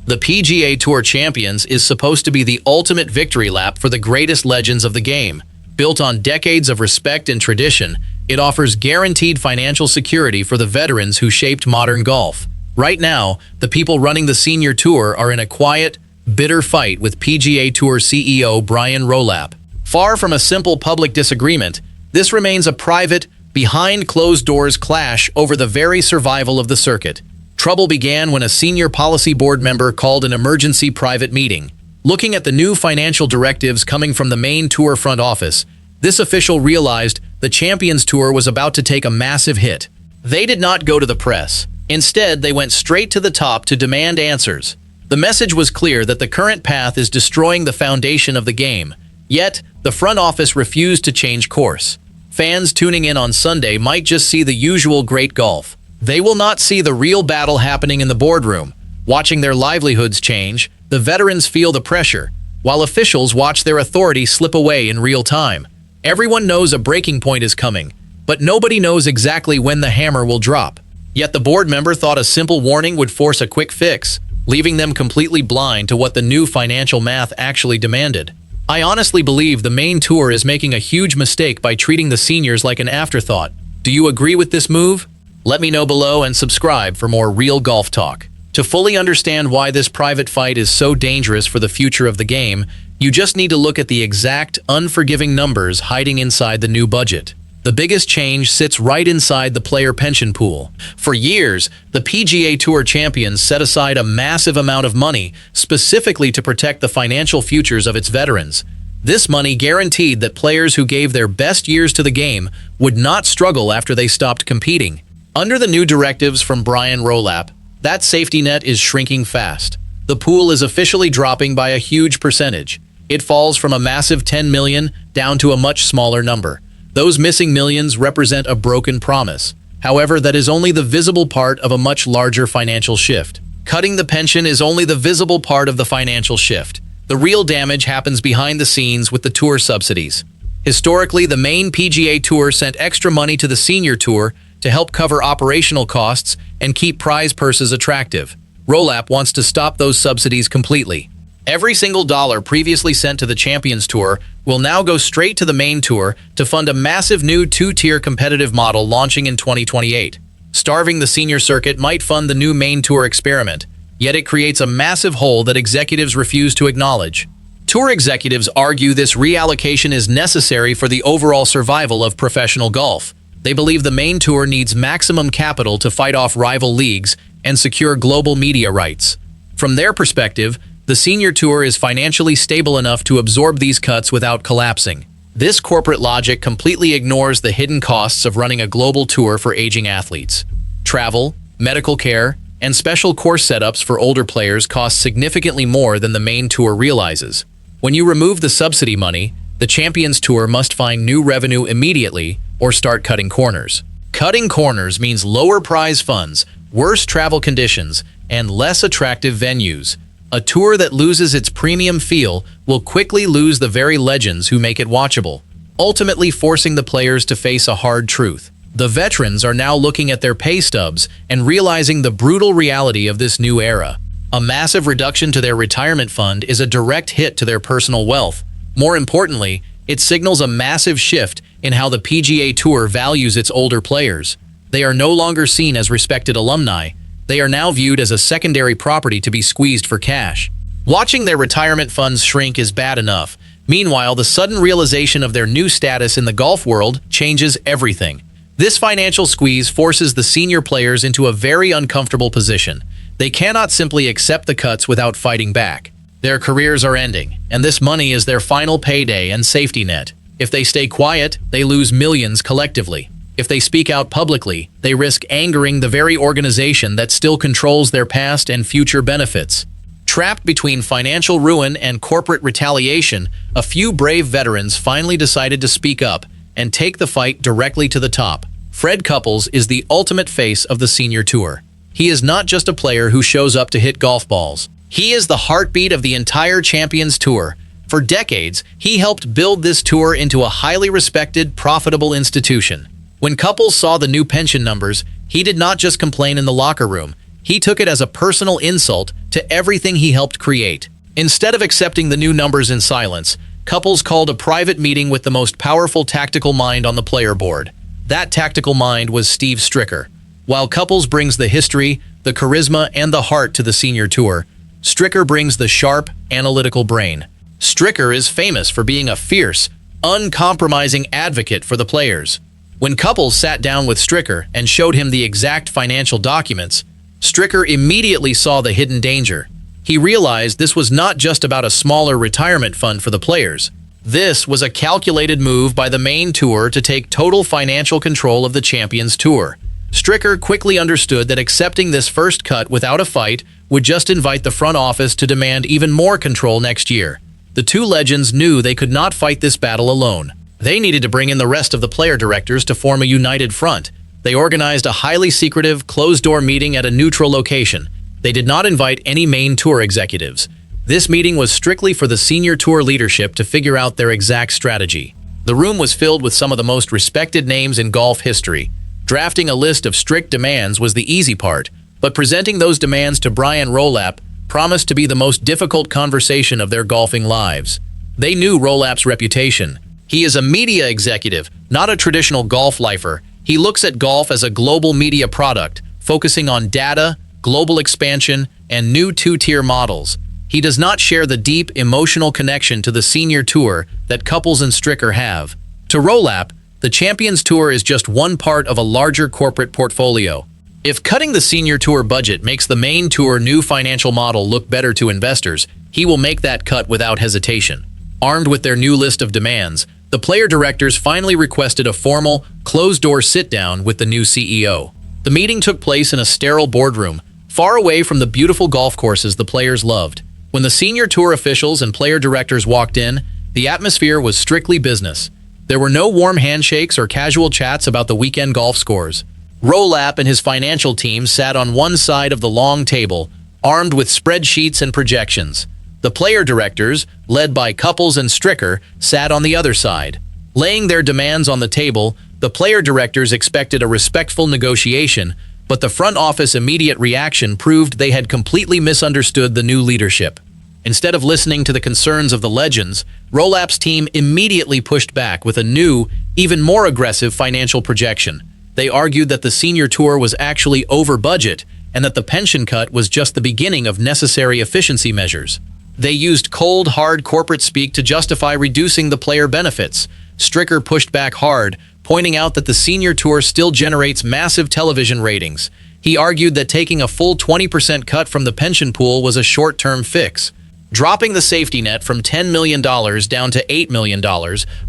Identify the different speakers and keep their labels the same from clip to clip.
Speaker 1: The PGA Tour Champions is supposed to be the ultimate victory lap for the greatest legends of the game. Built on decades of respect and tradition, it offers guaranteed financial security for the veterans who shaped modern golf. Right now, the people running the Senior Tour are in a quiet, bitter fight with PGA Tour CEO Brian Rolapp. Far from a simple public disagreement, this remains a private, behind-closed-doors clash over the very survival of the circuit. Trouble began when a senior policy board member called an emergency private meeting. Looking at the new financial directives coming from the main tour front office, this official realized the Champions Tour was about to take a massive hit. They did not go to the press. Instead, they went straight to the top to demand answers. The message was clear that the current path is destroying the foundation of the game. Yet, the front office refused to change course. Fans tuning in on Sunday might just see the usual great golf. They will not see the real battle happening in the boardroom. Watching their livelihoods change, the veterans feel the pressure, while officials watch their authority slip away in real time. Everyone knows a breaking point is coming, but nobody knows exactly when the hammer will drop. Yet the board member thought a simple warning would force a quick fix, leaving them completely blind to what the new financial math actually demanded. I honestly believe the main tour is making a huge mistake by treating the seniors like an afterthought. Do you agree with this move? Let me know below and subscribe for more real golf talk. To fully understand why this private fight is so dangerous for the future of the game, you just need to look at the exact, unforgiving numbers hiding inside the new budget. The biggest change sits right inside the player pension pool. For years, the PGA Tour champions set aside a massive amount of money specifically to protect the financial futures of its veterans. This money guaranteed that players who gave their best years to the game would not struggle after they stopped competing. Under the new directives from Brian Rolapp, that safety net is shrinking fast. The pool is officially dropping by a huge percentage. It falls from a massive 10 million down to a much smaller number. Those missing millions represent a broken promise. However, that is only the visible part of a much larger financial shift. Cutting the pension is only the visible part of the financial shift. The real damage happens behind the scenes with the tour subsidies. Historically, the main PGA Tour sent extra money to the Senior Tour to help cover operational costs and keep prize purses attractive. Rolapp wants to stop those subsidies completely. Every single dollar previously sent to the Champions Tour will now go straight to the main tour to fund a massive new two-tier competitive model launching in 2028. Starving the senior circuit might fund the new main tour experiment, yet it creates a massive hole that executives refuse to acknowledge. Tour executives argue this reallocation is necessary for the overall survival of professional golf. They believe the main tour needs maximum capital to fight off rival leagues and secure global media rights. From their perspective, the Senior Tour is financially stable enough to absorb these cuts without collapsing. This corporate logic completely ignores the hidden costs of running a global tour for aging athletes. Travel, medical care, and special course setups for older players cost significantly more than the main tour realizes. When you remove the subsidy money, the Champions Tour must find new revenue immediately or start cutting corners. Cutting corners means lower prize funds, worse travel conditions, and less attractive venues. A tour that loses its premium feel will quickly lose the very legends who make it watchable, ultimately forcing the players to face a hard truth. The veterans are now looking at their pay stubs and realizing the brutal reality of this new era. A massive reduction to their retirement fund is a direct hit to their personal wealth. More importantly, it signals a massive shift in how the PGA Tour values its older players. They are no longer seen as respected alumni. They are now viewed as a secondary property to be squeezed for cash. Watching their retirement funds shrink is bad enough. Meanwhile, the sudden realization of their new status in the golf world changes everything. This financial squeeze forces the senior players into a very uncomfortable position. They cannot simply accept the cuts without fighting back. Their careers are ending, and this money is their final payday and safety net. If they stay quiet, they lose millions collectively. If they speak out publicly, they risk angering the very organization that still controls their past and future benefits. Trapped between financial ruin and corporate retaliation, a few brave veterans finally decided to speak up and take the fight directly to the top. Fred Couples is the ultimate face of the Senior Tour. He is not just a player who shows up to hit golf balls. He is the heartbeat of the entire Champions Tour. For decades, he helped build this tour into a highly respected, profitable institution. When Couples saw the new pension numbers, he did not just complain in the locker room. He took it as a personal insult to everything he helped create. Instead of accepting the new numbers in silence, Couples called a private meeting with the most powerful tactical mind on the player board. That tactical mind was Steve Stricker. While Couples brings the history, the charisma, and the heart to the senior tour, Stricker brings the sharp, analytical brain. Stricker is famous for being a fierce, uncompromising advocate for the players. When Couples sat down with Stricker and showed him the exact financial documents, Stricker immediately saw the hidden danger. He realized this was not just about a smaller retirement fund for the players. This was a calculated move by the main tour to take total financial control of the Champions Tour. Stricker quickly understood that accepting this first cut without a fight would just invite the front office to demand even more control next year. The two legends knew they could not fight this battle alone. They needed to bring in the rest of the player directors to form a united front. They organized a highly secretive, closed-door meeting at a neutral location. They did not invite any main tour executives. This meeting was strictly for the senior tour leadership to figure out their exact strategy. The room was filled with some of the most respected names in golf history. Drafting a list of strict demands was the easy part, but presenting those demands to Brian Rolapp promised to be the most difficult conversation of their golfing lives. They knew Rolapp's reputation. He is a media executive, not a traditional golf lifer. He looks at golf as a global media product, focusing on data, global expansion, and new two-tier models. He does not share the deep, emotional connection to the senior tour that Couples and Stricker have. To Rolapp, the Champions Tour is just one part of a larger corporate portfolio. If cutting the senior tour budget makes the main tour new financial model look better to investors, he will make that cut without hesitation. Armed with their new list of demands, the player directors finally requested a formal, closed-door sit-down with the new CEO. The meeting took place in a sterile boardroom, far away from the beautiful golf courses the players loved. When the senior tour officials and player directors walked in, the atmosphere was strictly business. There were no warm handshakes or casual chats about the weekend golf scores. Rolapp and his financial team sat on one side of the long table, armed with spreadsheets and projections. The player directors, led by Couples and Stricker, sat on the other side. Laying their demands on the table, the player directors expected a respectful negotiation, but the front office immediate reaction proved they had completely misunderstood the new leadership. Instead of listening to the concerns of the legends, Rolapp's team immediately pushed back with a new, even more aggressive financial projection. They argued that the senior tour was actually over budget and that the pension cut was just the beginning of necessary efficiency measures. They used cold, hard corporate speak to justify reducing the player benefits. Stricker pushed back hard, pointing out that the senior tour still generates massive television ratings. He argued that taking a full 20% cut from the pension pool was a short-term fix. Dropping the safety net from $10 million down to $8 million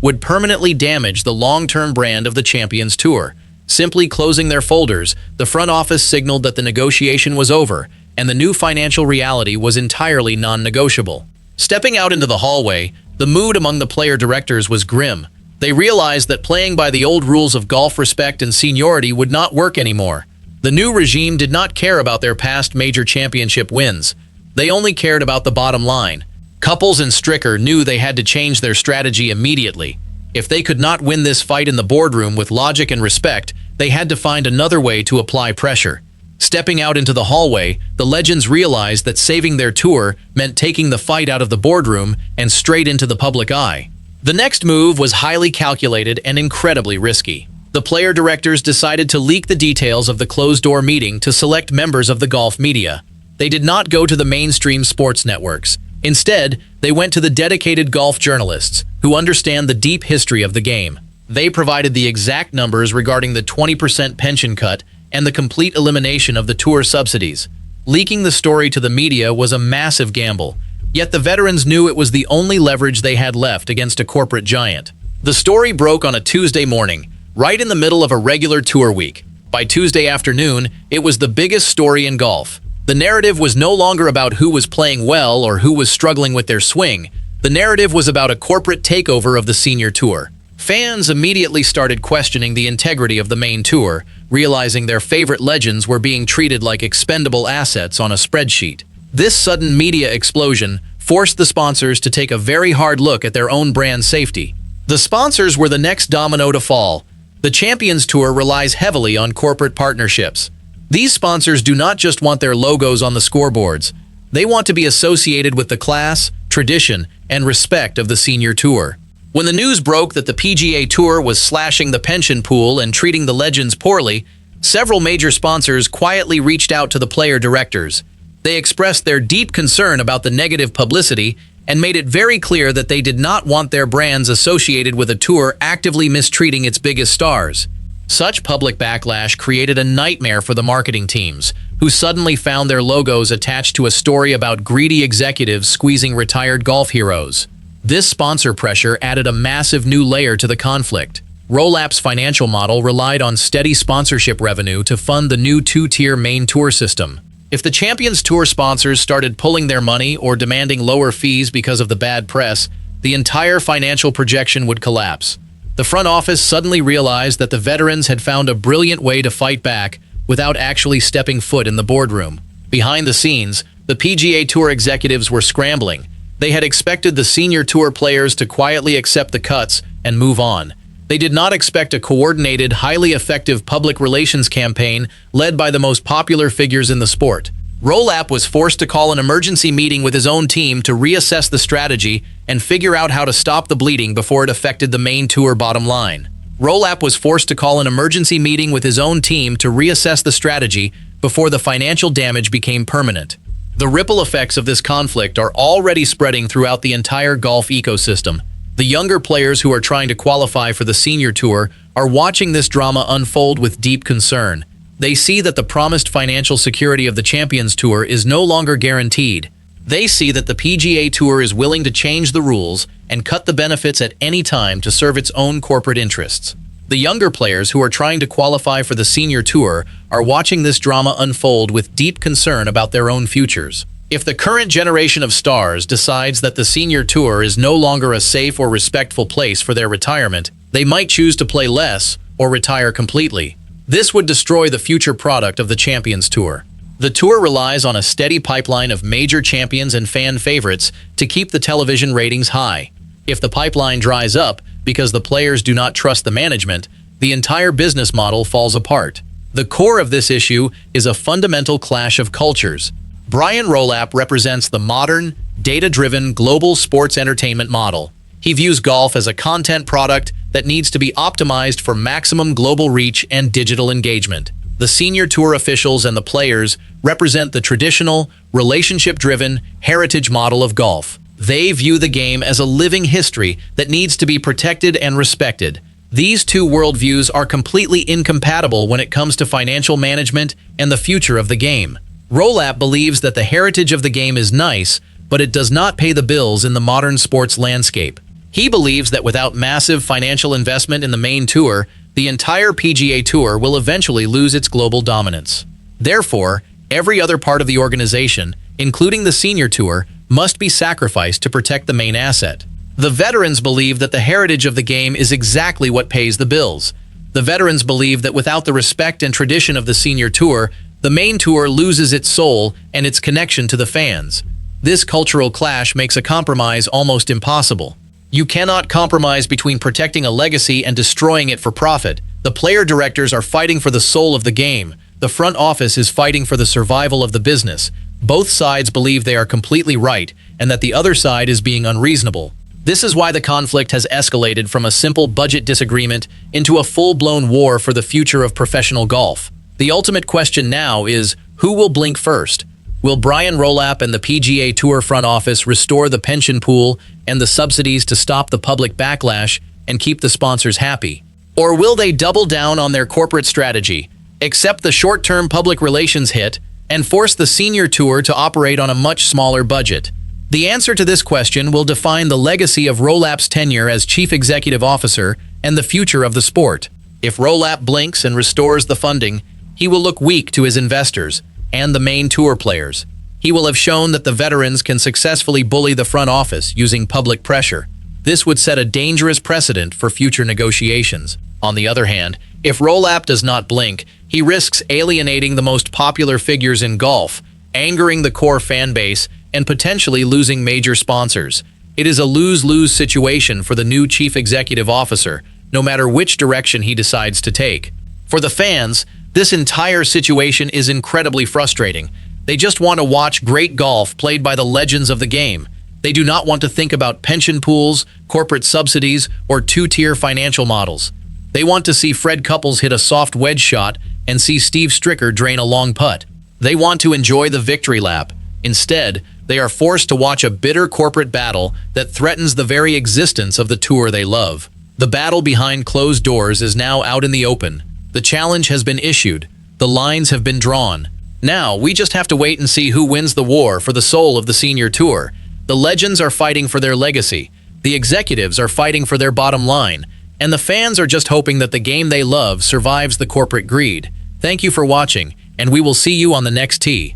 Speaker 1: would permanently damage the long-term brand of the Champions Tour. Simply closing their folders, the front office signaled that the negotiation was over, and the new financial reality was entirely non-negotiable. Stepping out into the hallway, the mood among the player directors was grim. They realized that playing by the old rules of golf respect and seniority would not work anymore. The new regime did not care about their past major championship wins. They only cared about the bottom line. Couples and Stricker knew they had to change their strategy immediately. If they could not win this fight in the boardroom with logic and respect, they had to find another way to apply pressure. Stepping out into the hallway, the legends realized that saving their tour meant taking the fight out of the boardroom and straight into the public eye. The next move was highly calculated and incredibly risky. The player directors decided to leak the details of the closed-door meeting to select members of the golf media. They did not go to the mainstream sports networks. Instead, they went to the dedicated golf journalists who understand the deep history of the game. They provided the exact numbers regarding the 20% pension cut and the complete elimination of the tour subsidies. Leaking the story to the media was a massive gamble. Yet the veterans knew it was the only leverage they had left against a corporate giant. The story broke on a Tuesday morning, right in the middle of a regular tour week. By Tuesday afternoon, it was the biggest story in golf. The narrative was no longer about who was playing well or who was struggling with their swing. The narrative was about a corporate takeover of the senior tour. Fans immediately started questioning the integrity of the main tour, realizing their favorite legends were being treated like expendable assets on a spreadsheet. This sudden media explosion forced the sponsors to take a very hard look at their own brand safety. The sponsors were the next domino to fall. The Champions Tour relies heavily on corporate partnerships. These sponsors do not just want their logos on the scoreboards. They want to be associated with the class, tradition, and respect of the senior tour. When the news broke that the PGA Tour was slashing the pension pool and treating the legends poorly, several major sponsors quietly reached out to the player directors. They expressed their deep concern about the negative publicity and made it very clear that they did not want their brands associated with a tour actively mistreating its biggest stars. Such public backlash created a nightmare for the marketing teams, who suddenly found their logos attached to a story about greedy executives squeezing retired golf heroes. This sponsor pressure added a massive new layer to the conflict. Rolapp's financial model relied on steady sponsorship revenue to fund the new two-tier main tour system. If the Champions Tour sponsors started pulling their money or demanding lower fees because of the bad press, the entire financial projection would collapse. The front office suddenly realized that the veterans had found a brilliant way to fight back without actually stepping foot in the boardroom. Behind the scenes, the PGA Tour executives were scrambling. They had expected the senior tour players to quietly accept the cuts and move on. They did not expect a coordinated, highly effective public relations campaign led by the most popular figures in the sport. Rolapp was forced to call an emergency meeting with his own team to reassess the strategy and figure out how to stop the bleeding before it affected the main tour bottom line. Rolapp was forced to call an emergency meeting with his own team to reassess the strategy before the financial damage became permanent. The ripple effects of this conflict are already spreading throughout the entire golf ecosystem. The younger players who are trying to qualify for the senior tour are watching this drama unfold with deep concern. They see that the promised financial security of the Champions Tour is no longer guaranteed. They see that the PGA Tour is willing to change the rules and cut the benefits at any time to serve its own corporate interests. The younger players who are trying to qualify for the senior tour are watching this drama unfold with deep concern about their own futures. If the current generation of stars decides that the senior tour is no longer a safe or respectful place for their retirement, they might choose to play less or retire completely. This would destroy the future product of the Champions Tour. The tour relies on a steady pipeline of major champions and fan favorites to keep the television ratings high. If the pipeline dries up because the players do not trust the management, the entire business model falls apart. The core of this issue is a fundamental clash of cultures. Brian Rolapp represents the modern, data-driven global sports entertainment model. He views golf as a content product that needs to be optimized for maximum global reach and digital engagement. The senior tour officials and the players represent the traditional, relationship-driven, heritage model of golf. They view the game as a living history that needs to be protected and respected. These two worldviews are completely incompatible when it comes to financial management and the future of the game. Rolapp believes that the heritage of the game is nice, but it does not pay the bills in the modern sports landscape. He believes that without massive financial investment in the main tour, the entire PGA Tour will eventually lose its global dominance. Therefore, every other part of the organization, including the senior tour, must be sacrificed to protect the main asset. The veterans believe that the heritage of the game is exactly what pays the bills. The veterans believe that without the respect and tradition of the senior tour, the main tour loses its soul and its connection to the fans. This cultural clash makes a compromise almost impossible. You cannot compromise between protecting a legacy and destroying it for profit. The player directors are fighting for the soul of the game. The front office is fighting for the survival of the business. Both sides believe they are completely right and that the other side is being unreasonable. This is why the conflict has escalated from a simple budget disagreement into a full-blown war for the future of professional golf. The ultimate question now is, who will blink first? Will Brian Rolapp and the PGA Tour front office restore the pension pool and the subsidies to stop the public backlash and keep the sponsors happy? Or will they double down on their corporate strategy, accept the short-term public relations hit, and force the senior tour to operate on a much smaller budget? The answer to this question will define the legacy of Rolapp's tenure as chief executive officer and the future of the sport. If Rolapp blinks and restores the funding, he will look weak to his investors and the main tour players. He will have shown that the veterans can successfully bully the front office using public pressure. This would set a dangerous precedent for future negotiations. On the other hand, if Rolapp does not blink, he risks alienating the most popular figures in golf, angering the core fan base, and potentially losing major sponsors. It is a lose-lose situation for the new chief executive officer, no matter which direction he decides to take. For the fans, this entire situation is incredibly frustrating. They just want to watch great golf played by the legends of the game. They do not want to think about pension pools, corporate subsidies, or two-tier financial models. They want to see Fred Couples hit a soft wedge shot and see Steve Stricker drain a long putt. They want to enjoy the victory lap. Instead, they are forced to watch a bitter corporate battle that threatens the very existence of the tour they love. The battle behind closed doors is now out in the open. The challenge has been issued. The lines have been drawn. Now, we just have to wait and see who wins the war for the soul of the senior tour. The legends are fighting for their legacy. The executives are fighting for their bottom line. And the fans are just hoping that the game they love survives the corporate greed. Thank you for watching, and we will see you on the next tee.